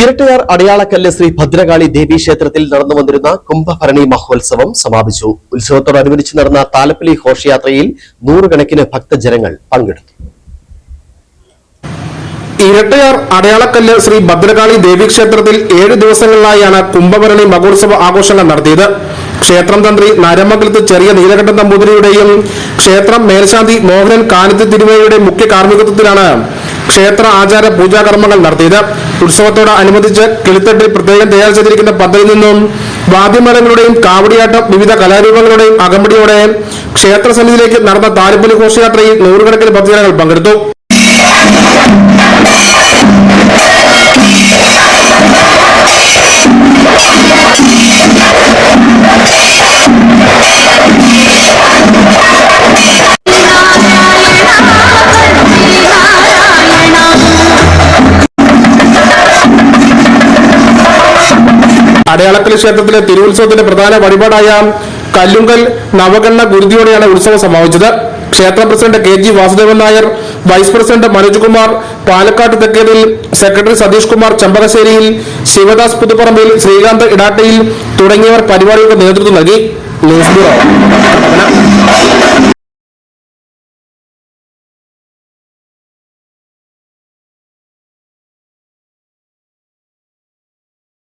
ഇരട്ടയാർ അടയാളക്കല്ല് ശ്രീ ഭദ്രകാളി ദേവീ ക്ഷേത്രത്തിൽ നടന്നു വന്നിരുന്ന കുംഭഭരണി മഹോത്സവം സമാപിച്ചു. ഉത്സവത്തോടനുബന്ധിച്ച് നടന്ന താലപ്പൊലി ഘോഷയാത്രയിൽ നൂറുകണക്കിന് ഭക്തജനങ്ങൾ പങ്കെടുത്തു. ഇരട്ടയാർ അടയാളക്കല്ല് ശ്രീ ഭദ്രകാളി ദേവീ ക്ഷേത്രത്തിൽ 7 ദിവസങ്ങളിലായാണ് കുംഭഭരണി മഹോത്സവ ആഘോഷങ്ങൾ നടത്തിയത്. ക്ഷേത്രം തന്ത്രി നരമംഗലത്ത് ചെറിയ നീലകണ്ഠൻ നമ്പൂതിരിയുടെയും ക്ഷേത്രം മേൽശാന്തി മോഹനൻ കാനത്ത് തിരുമേനിയുടെ മുഖ്യ കാർമ്മികത്വത്തിലാണ് ക്ഷേത്ര ആചാര പൂജാകർമ്മങ്ങൾ നടത്തിയത്. ഉത്സവത്തോടനുബന്ധിച്ച് കിളിത്തട്ടിൽ പ്രത്യേകം തയ്യാർ ചെയ്തിരിക്കുന്ന പന്തലിൽ നിന്നും വാദ്യമേളങ്ങളുടെയും കാവടിയാട്ടം വിവിധ കലാരൂപങ്ങളുടെയും അകമ്പടിയോടെ ക്ഷേത്ര സന്നിധിയിലേക്ക് നടന്ന താലപ്പൊലി ഘോഷയാത്രയിൽ നൂറുകണക്കിന് ഭക്തജനങ്ങൾ പങ്കെടുത്തു. അടയാളക്കല്ല് ക്ഷേത്രത്തിലെ തിരുവുത്സവത്തിന്റെ പ്രധാന വഴിപാടായ കല്ലുങ്കൽ നവകണ്ണ ഗുരുതിയോടെയാണ് ഉത്സവം സമാപിച്ചത്. ക്ഷേത്ര president KG Vasudevan Nair, vice president Manoj Kumar, Palakkad തെക്കേതിൽ സെക്രട്ടറി സതീഷ് കുമാർ ചെമ്പകശ്ശേരിയിൽ, ശിവദാസ് പുതുപ്പറമ്പിൽ, ശ്രീകാന്ത് ഇടാട്ടയിൽ തുടങ്ങിയവർ പരിപാടികൾക്ക് നേതൃത്വം നൽകി. News bureau.